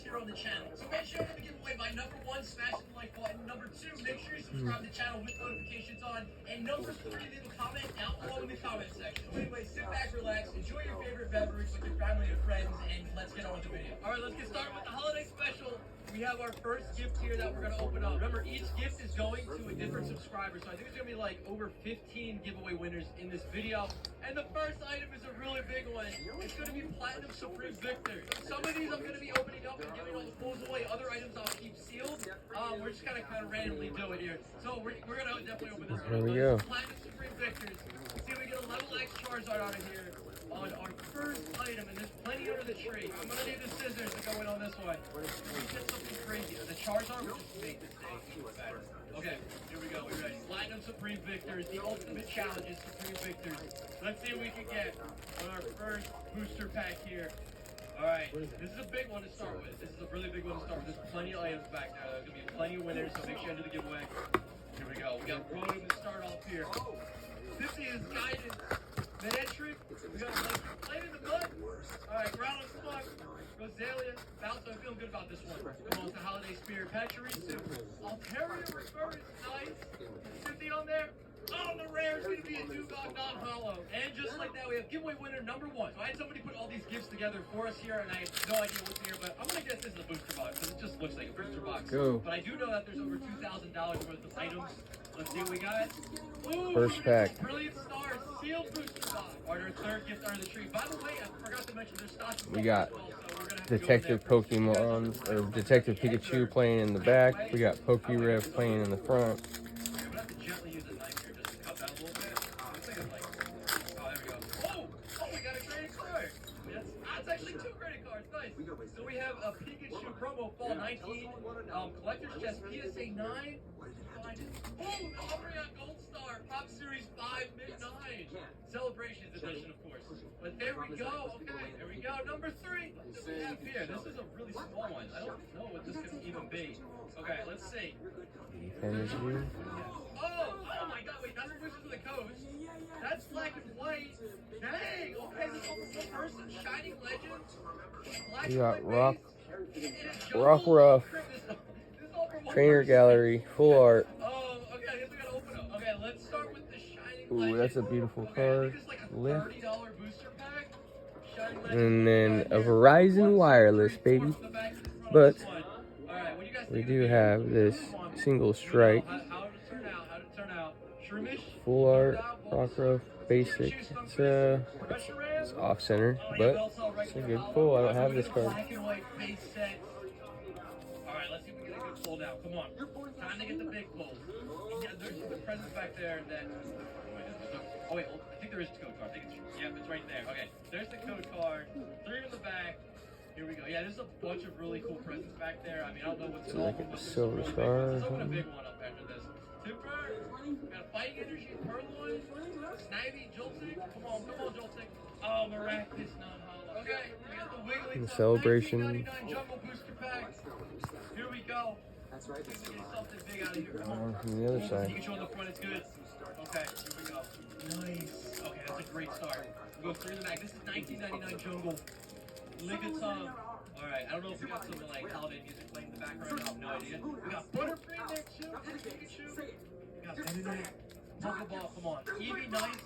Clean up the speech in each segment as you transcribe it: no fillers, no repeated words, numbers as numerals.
here on the channel. So make sure to give away by number 1, smashing the like button. Number 2, make sure you subscribe to the channel with notifications on. And number 3, leave a comment down below in the comment section. So anyway, sit back, relax, enjoy your favorite beverage with your family and friends, and let's get on with the video. Alright, let's get started with the holiday special. We have our first gift here that we're going to open up. Remember, each gift is going to a different subscriber, so I think there's going to be like over 15 giveaway winners in this video. And the first item is a really big one. It's going to be Platinum Supreme Victor. Some of these I'm going to be opening up and giving all the pulls away. Other items I'll keep sealed. We're just going to kind of randomly do it here. So we're going to definitely open this one. Here we go. Platinum Supreme Victors. Let's see if we get a level X Charizard out of here on our first item, and there's plenty under the tree. I'm gonna need the scissors to go in on this one. We get something crazy. The Charizard will just make this thing even better. Okay, here we go. We're ready. Platinum Supreme Victors, the ultimate challenge is Supreme Victors. Let's see what we can get on our first booster pack here. Alright, this is a big one to start with. This is a really big one to start with. There's plenty of items back there. There's gonna be plenty of winners, so make sure you enter the giveaway. Here we go. We got Rotom to start off here. 50 is Guidance. Manectric, we got Flame in the Mud. Alright, Groundless Spark, Roselia, Bounce, I'm feeling good about this one. Come on to Holiday Spirit, Pachirisu, Altaria Reverse, nice. 50 on there. Oh, the rare is going to be a Dugong non-hollow. And just like that, we have giveaway winner number 1. So I had somebody put all these gifts together for us here, and I have no idea what's here, but I'm going to guess this is a booster box, because it just looks like a booster box. Go. But I do know that there's over $2,000 worth of items. Let's see what we got. Ooh, First pack. Brilliant Stars, sealed booster box. Our third gift under the tree. By the way, I forgot to mention there's stocks. We got well, so we're gonna have Detective to go over there Pokemon, or Detective Pikachu playing in the back. We got Pokeriff playing in the front. I'm gonna have to gently use a knife here just to cut that a little bit. Looks like it's like, oh, there we go. Oh, we got a credit card. That's actually 2 credit cards. Nice. So we have a Pikachu promo fall 19, collector's chest PSA 9. Oh, the Umbreon Gold Star, Pop Series 5 Mid-9. Celebrations edition, of course. But there we go. Okay, there we go. Number 3. What do we have here? This is a really small one. I don't know what this could even be. Okay, let's see. Energy. Oh my god, wait, that's Wizards of the Coast. That's Black and White. Dang, okay, this one's the person. Shining Legends. Black We got and Rock, White. Rock Ruff, Trainer Gallery, full art. Oh, okay, I guess we gotta open them. Okay, let's start with the Shining Ooh, Legends. that's a beautiful Okay, I card. think it's like a Lift. $30 booster pack. Shining Legends. And then a Verizon Wireless, baby. But we do have this single strike. How did it turn out? How did it turn out? Shroomish? Full art, Rockruff, basic. It's off center, but it's a good pull. I don't have this card. Black and white base set. Alright, let's see if we get a good pull now. Come on. Time to get the big pull. Yeah, there's the presents back there that. Oh wait, I think there is a code card. I think it's, yeah, it's right there. Okay, there's the code card. 3 in the back. Here we go. Yeah, there's a bunch of really cool presents back there. I mean, I don't know what's So like a silver really star or Let's open a something. big one up after this. Timber. Got a Fighting Energy, Purloin, Snivy, Joltik. Come on, Joltik. Oh, Miraculous non-hollow. Okay, we got the Wiggly. The celebration. 1999 Jungle Booster Pack. Here we go. That's right. Let's get something big out of here. Come on. From the other side. Pikachu on the front is good. Okay, here we go. Nice. Okay, that's a great start. We'll go 3 in the back. This is 1999 Jungle. Ligatom. Alright, I don't know if we got some like holiday music playing in the background. I have no idea. We got Butterfree there too. Pikachu. We got Benedict. Pokeball, come on. Eevee, nice.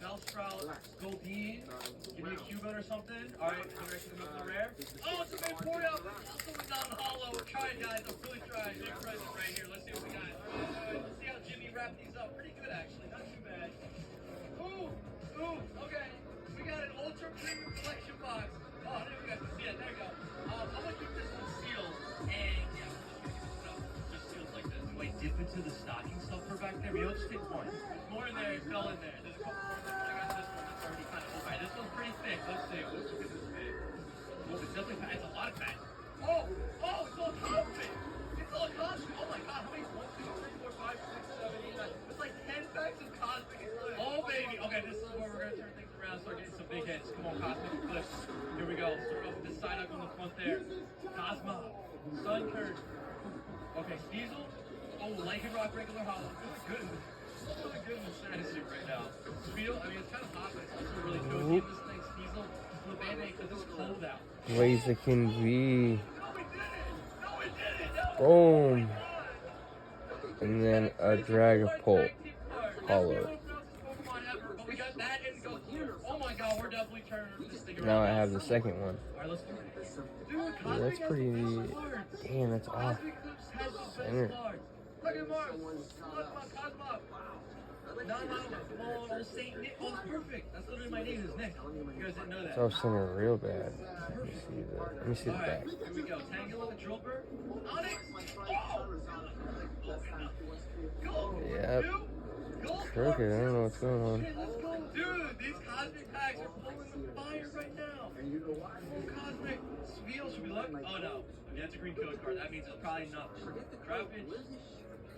Bellsprout, Goldeen. Give me a Cubone or something. Alright, you ready to come up to the rare? Oh, it's a Vaporeon. Also a non-hollow. We're trying, guys. I'm really trying. Big present right here. Let's see what we got. Alright, let's see how Jimmy wrapped these up. Pretty good, actually. Not too bad. Ooh, okay. We got an Ultra Premium Collection box. Oh, I didn't even have to see it. There you go. I'm gonna keep this one sealed. And yeah, we're just gonna keep it just sealed like this. Do I dip into the stocking stuffer back there? Maybe I'll just take one. There's more in there. It fell in there. There's a couple more in there. I got this one that's already kind of open. This one's pretty thick. Let's see. Let's look at this big. Oh, it's definitely fat. It's a lot of fat. Oh, it's all cosmic. It's all cosmic. Oh my god, how many? 1, 2, 3, 4, 5, 6, 7, 8, 9. It's like 10 packs of cosmic eclipse. Oh baby. Okay, this is where we're gonna turn things around. Start getting some big hits. Come on, cosmic eclipse. Here we go. Start off with this side up on the front there. Cosmo, Sunkern. Okay, Diesel. Oh, Lycanroc regular hollow. Really good in the status suit right now. Spiel, I mean, it's kind of hot, but it's also really cozy in this thing. Sneasel, the Band-Aid, because it's cold out. Blaziken V. Oh my Boom. And then a Dragapult hollow. But we got that and go through. Oh my god, we're definitely turning this thing around. Now I have the second one. Alright, let's do it. Dude, Yeah, Cosmic that's has pretty the neat. best cards. Damn, that's off. Cosmic Clips has the best Center. cards. Look at Mars. Look, Cosmo. No, oh, old Saint Nick. Oh, it's perfect. That's literally my name is Nick. You guys didn't know that. It's off center real bad. Let me see the Alright, back. here we go. Tangela, Drillbur, Onyx. Oh! Go! Yep. Go! Crooked, I don't know what's going on. Okay, let's go. Dude, these Cosmic packs are pulling the fire right now. Full Cosmic. Spiel, should we look? Oh no. Okay, that's a green code card. That means it's probably not Trapinch.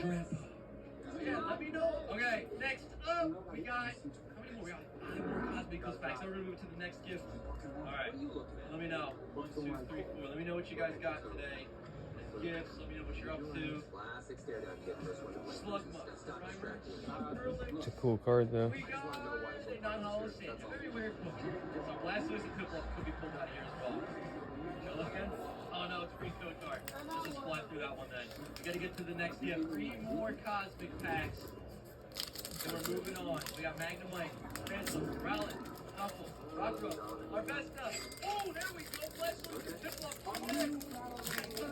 Grandpa. Yeah, let me know. Okay, next up, we got. How many more? We got 5 more Cosmic Ghost packs. So we're gonna move to the next gift. Alright. Let me know. 1, 2, 3, 4. Let me know what you guys got today. Gifts. Let me know what you're up to. Slugma. Primer. Curling. It's a cool card though. We got a non-hollow Santa. Very weird Pokemon. So Blastoise and Piplup could be pulled out of here as well. Should I look again? Oh no, it's a green code card. Let's just fly through that one then. We gotta get to the next gift. 3 more Cosmic packs. And we're moving on. We got Magnemite, Phantom, Rowlet, Shuffle, Rockruff, our best stuff. Oh, there we go. Blastoise, Piplup,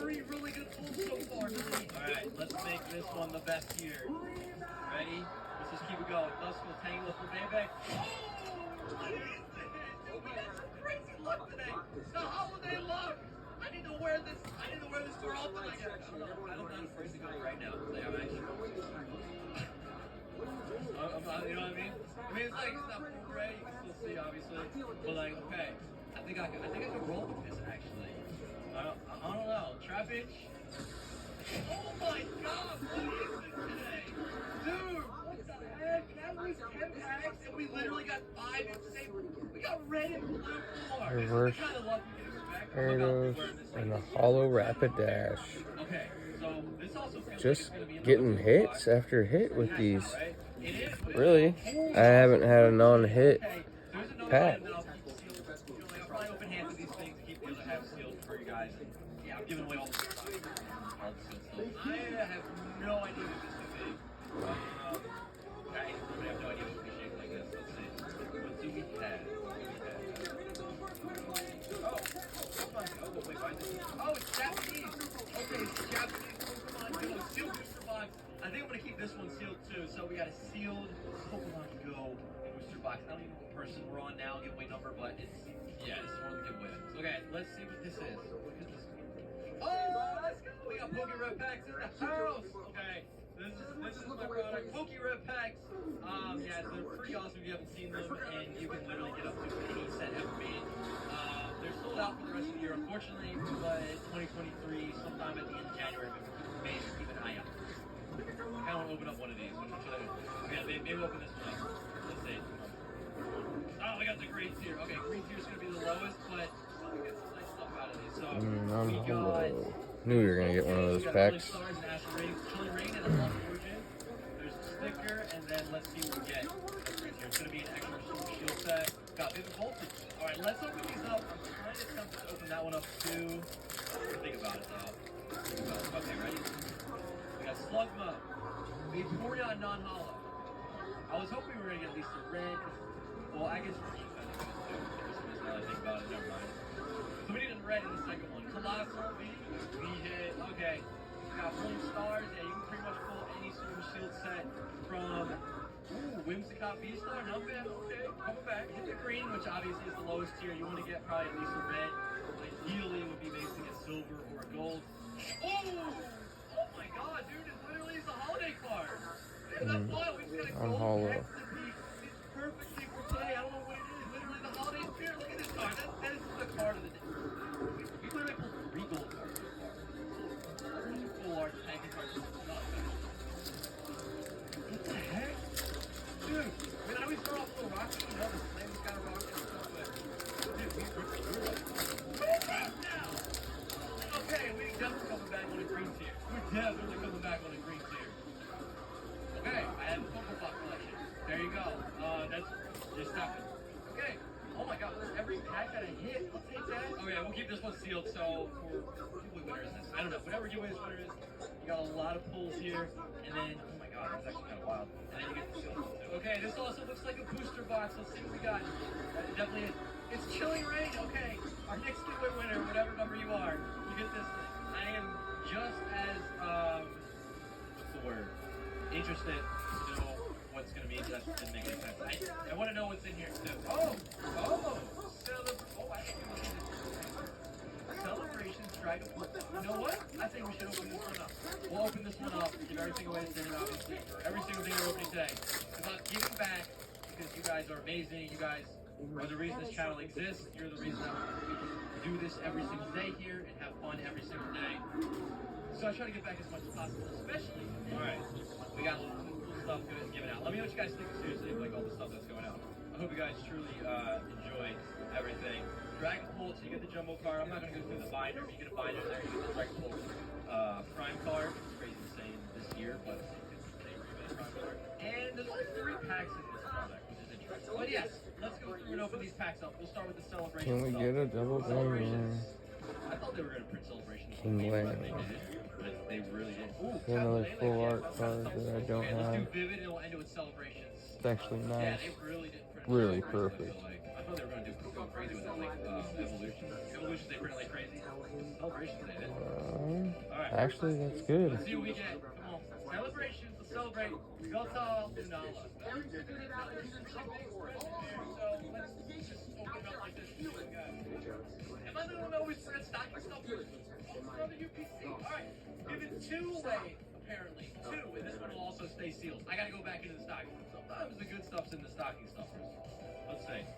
3 really good pulls so far. Alright, let's make this one the best here. Ready? Let's just keep it going. Duskull, Tangela for Bayback. Oh! What is this? We got some crazy luck today. The holiday luck. I need to wear this. I need to wear this more often. I guess. I don't know how to phrase it good right now. Like, I'm actually. You know what I mean? I mean, it's like it's not full gray. You can still see, obviously. But like, okay, I think I can roll with this actually. I don't know. Trapinch. Oh my God! What is this today, dude? What the heck? That was 10 packs, and we literally got 5 insane. We got red and blue cards. Reverse What kind of luck we can expect? Gyarados and a hollow Rapidash. Okay, so this also feels Just like it's gonna be getting hits after hit with these. right? It is. But Really? I haven't had a non-hit okay, there's another pack. one that I'll keep sealed. You know, like, I'll probably open hands of these things to keep the other half sealed for you guys. And, yeah, I'm giving away all the sealed stuff. I have no idea what this could be. I have no idea what we shape like this. Let's see. What do we have? Oh, come on. Oh, wait, why is it? Oh, it's Japanese. Okay, it's Japanese Pokemon Go sealed booster box. I think I'm gonna keep this one sealed too. So we got a sealed Pokemon Go booster box. I don't even know what person we're on now, giveaway number, but it's this is one of the giveaways. Okay, let's see what this is. What could this be? Oh, let's go! We got Pokerep packs in the house. Okay, this is my product. Pokerep packs. Yeah, they're pretty awesome if you haven't seen them, and you can literally get up to any set ever made. They're sold out for the rest of the year, unfortunately, but 2023, sometime at the end of January, maybe keep an eye out. I kind of want to open up one of these. Which one should I do? Okay, maybe open this one up. Let's see. Oh, we got the green tier. Okay, green tier is going to be the lowest, but we get some nice stuff out of these. So, we got... Knew you were gonna get one of those packs. Chilling Rain and a Love Origin. There's a sticker, and then let's see what we get. It's going to be an extra shield set. Got Vivid Voltage. Alright, let's open these up. I'm kind of tempted to open that one up too. Think about it though. Okay, ready? We got Slugma. Vaporeon non-hollow. I was hoping we were going to get at least a red. Well, I guess we're going to kind of do it too. Now that I think about it, never mind. So we need a red in the second one. Colossal V hit. Okay. We got Flame Stars. Yeah, you can pretty much pull any Super Shield set from Whimsicott V-Star. Not bad. Okay. Coming back. Hit the green, which obviously is the lowest tier. You want to get probably at least a red. Ideally, it would be nice to get silver or a gold. Oh! Oh my god, dude. It literally is a holiday card. Dude, that's wild. We just got a gold hollow. text to be perfectly for today. I don't know what it is. Literally the holiday spirit. Look at this card. That is the card of the day. We literally pulled 3 gold cards so far. Full art packing cards. What the heck? Dude, I mean, I always start off a little rocky, you know, the flames kind of rocky and stuff, but dude, we're like, now! Okay, we're definitely coming back on a green tier. We're definitely coming back on a green tier. Okay, I have a Pokeball collection. There you go. That's just happened. keep this one sealed, so for what winner is this? I don't know. Whatever giveaway this winner is, you got a lot of pulls here, and then, oh my god, that's actually kind of wild. And then you get the sealed one too. Okay, this also looks like a booster box. Let's see what we got. It definitely is. It's Chilling Rain. Okay, our next giveaway winner, whatever number you are, you get this thing. I am just as, what's the word? Interested to know what's going to be that didn't make any sense. I want to know what's in here too. Oh, Celebrations Dragon. You know what? I think we should open this one up. We'll open this one up, give everything away today, obviously. Every single thing we're opening today. It's about giving back because you guys are amazing. You guys are the reason this channel exists. You're the reason that we can do this every single day here and have fun every single day. So I try to give back as much as possible, especially. Alright, we got some cool stuff given out. Let me know what you guys think seriously of like all the stuff that's going out. I hope you guys truly enjoy everything. Dragon Bolt, so you get the jumbo card. I'm not going to go through the binder. You get a binder there, you get the Dragon Bolt Prime card. It's crazy to say this year, but it's the same Prime card. And there's only 3 packs in this product, which is interesting. But yes, let's go through and open these packs up. We'll start with the Celebration. Can we get a double Celebrations. I thought they were going to print Celebrations. King Lang. But they really did. Ooh, Another full art card that I don't okay, let's have. do Vivid and we'll end it with Celebrations. It's actually Yeah, nice. they really did print Really Celebrations, perfect. I thought they were going to go crazy with that, like Evolution. Evolution, they print like crazy. Celebrations, they did. Alright. Actually, that's good. Let's see what we get. Come on. Celebrations, let's celebrate. Gota Unala. So let's just open it up like this. See what we got. Am I the one that always forgets stocking stuff? Another UPC. Alright. Give it 2 away, apparently. 2, and this one will also stay sealed. I gotta go back into the stocking. Sometimes the good stuff's in the stocking stuffers. Let's see.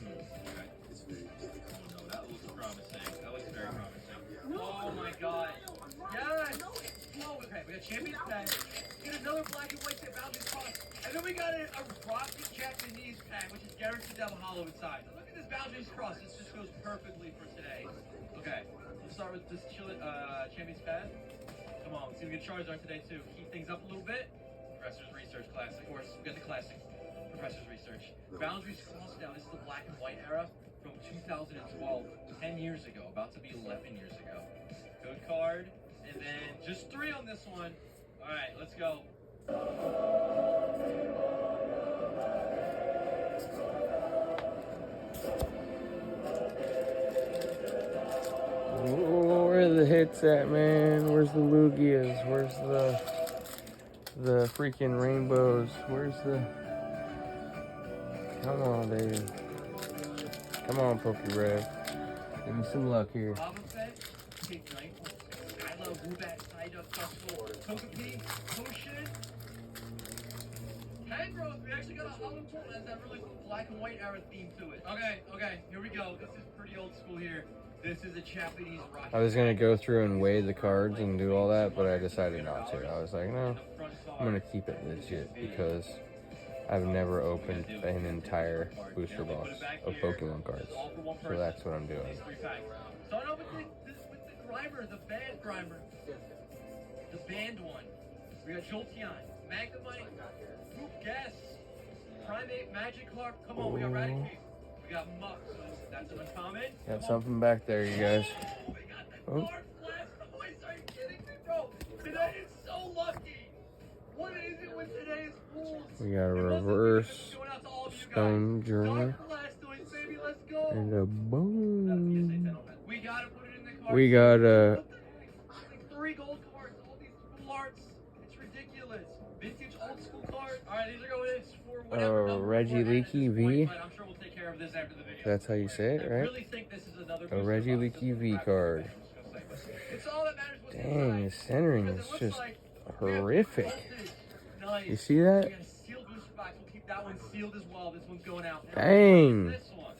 Okay. Oh no, that looks promising. That looks very promising. Oh my god. Yes! Whoa, okay, we got Champions Pack. Get another black and white set Boundaries Cross. And then we got a Rocket Japanese pack, which is guaranteed to have a hollow inside. Look at this Boundaries Cross. This just goes perfectly for today. Okay, let's start with this Champions Pad. Come on, let's see if we get Charizard today too. Heat things up a little bit. Professor's Research Classic. Of course, we got the classic Professor's Research. Boundaries Cross now. This is the black and white era from 2012. 10 years ago. About to be 11 years ago. Good card. And then just 3 on this one. Alright, let's go. Ooh, where are the hits at, man? Where's the Lugias? Where's the freaking rainbows? Where's the... Come on, baby. Come on, Pokerev. Give me some luck here. Boba Fett, Kid Knight, Skyla, Woobat, Psyduck, Duskull, Togepi, Potion, Tangrowth. We actually got a hollow tool that has that really cool black and white era theme to it. Okay, here we go. This is pretty old school here. This is a Japanese rock. I was gonna go through and weigh the cards and do all that, but I decided not to. I was like, no, I'm gonna keep it legit because I've never opened an entire booster box of Pokemon cards. So that's what I'm doing. Start off with the Grimer, the band Grimer. The band one. We got Jolteon, Magnemite, Poop Guess, Primate, Magikarp. Come on, we got Raticate. We got Muck, so that's an uncommon. Got something back there, you guys. Oh, we got the Dark Blastoise. Are you kidding me, bro? Today is so lucky. What is it with today's pools? We got a reverse Stone Journal Dark Blastoise, baby, let's go. and a boom. We gotta put it in the card. We got a What the heck? Like 3 gold cards, all these full arts. It's ridiculous. Vintage old school cards. Alright, these are going in for whatever number Reggie we're at Leaky this point, V. but I'm sure we'll take care of this after the video. That's how you say it, I right? really think this is another A booster Reggie box. Leaky This is V what card. I'm gonna say, but it's all that matters what's Dang, inside. his centering Because is it looks just like we have horrific. voltage. Nice. You see We that? got a sealed booster box. We'll keep that one sealed as well. This one's going out. And Dang. This one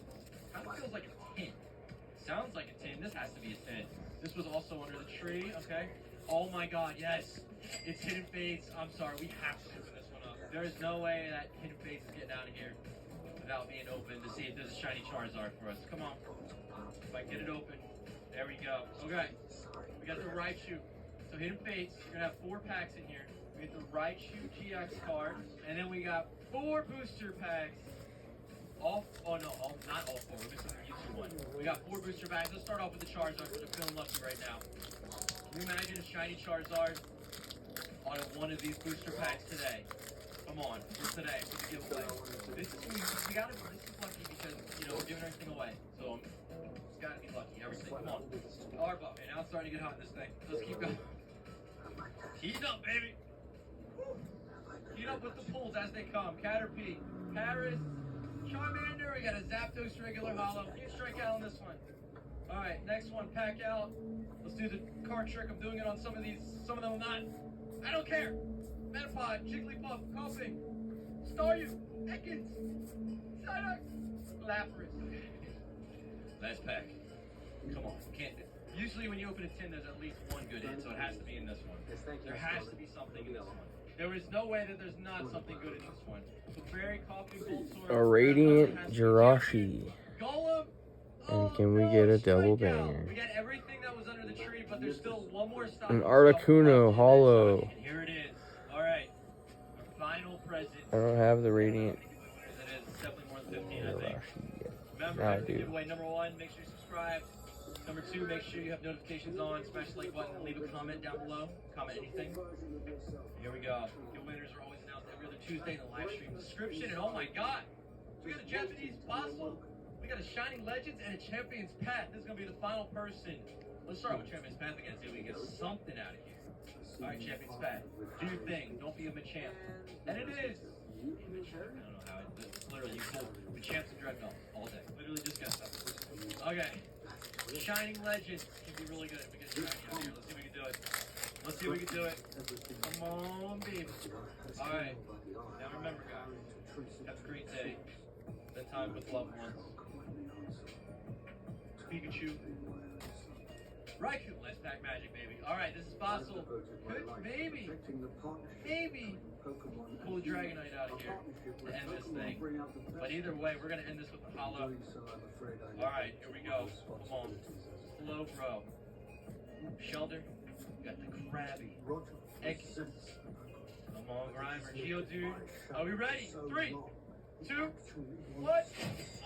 kind of feels like a tin. Sounds like a tin. This has to be a tin. This was also under the tree. Okay. Oh my God. Yes. It's Hidden Fates. I'm sorry. We have to open this one up. There is no way that Hidden Fates is getting out of here without being open to see if there's a shiny Charizard for us. Come on. If I get it open. There we go. Okay. We got the Raichu. So Hidden Fates. You're gonna have 4 packs in here. We get the Raichu GX card, and then we got 4 booster packs. Not all 4. We're missing the Mewtwo one. We We got 4 booster packs. Let's start off with the Charizard because I'm feeling lucky right now. Can you imagine a shiny Charizard on one of these booster packs today? Come on, for today, for the giveaway. This is lucky because, you know, we're giving everything away. So it's gotta be lucky, everything. Come on. Arba, and now it's starting to get hot in this thing. Let's keep going. Heat up, baby. Woo. Heat up with the pulls as they come. Caterpie, Paris, Charmander. We got a Zapdos regular holo. You strike out on this one. All right, next one, pack out. Let's do the card trick. I'm doing it on some of these. Some of them I'm not. I don't care. Metapod, Jigglypuff, Koffing, Staryu, Ekans, Psyduck, Lapras. Last pack. Come on, can't. Usually when you open a tin, there's at least one good in, so it has to be in this one. There has to be something in this one. There is no way that there's not something good in this one. So Fairy, Koffing, Bulbasaur, A Radiant Jirachi. Golem. And can we get a double banger? We got everything that was under the tree, but there's still one more stock. An Articuno holo. And here it is. All right. Our final present. I don't have the Radiant It is definitely more than 15, I think. Jirachi. Remember, I the do. giveaway number 1, make sure you subscribe. Number 2, make sure you have notifications on. Smash the like button and leave a comment down below. Comment anything. Here we go. Your winners are always announced every other Tuesday in the live stream description. And oh my god, we got a Japanese fossil. We got a Shining Legends and a Champion's Path. This is going to be the final person. Let's start with Champion's Path again, see if we can get something out of here. Alright, Champion's Path. Do your thing. Don't be a Machamp. And it is. I don't know how it's literally you pull Machamps and Dreadnoughts all day. Literally just got stuff. Okay. Shining Legends can be really good if we get shiny out here. Let's see if we can do it. Let's see if we can do it. Come on, baby. Alright. Now remember, guys. Have a great day. Spend time with loved ones. Pikachu. Raikou, last pack magic, baby. Alright, this is Fossil. Good, maybe. Pull the Dragonite out of here to end this thing. But either way, we're going to end this with the holo. Alright, here we go. Come on. Slowbro. Shelter. We got the Krabby. Ekans. Come on, Grimer. Geodude. Are we ready? 3, 2, 1.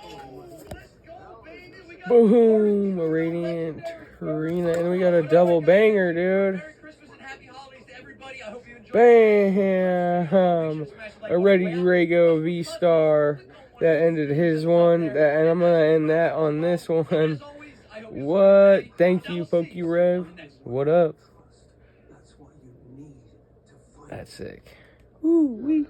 Oh, let's go, baby. We got Boom! A Radiant Arena. And we got a double banger, dude. Merry Christmas and happy holidays to everybody. I hope you enjoyed Bam! A Ready Rago V-Star. That ended his one. And I'm going to end that on this one. What? Thank you, PokeRev. What up? That's sick. Woo-wee.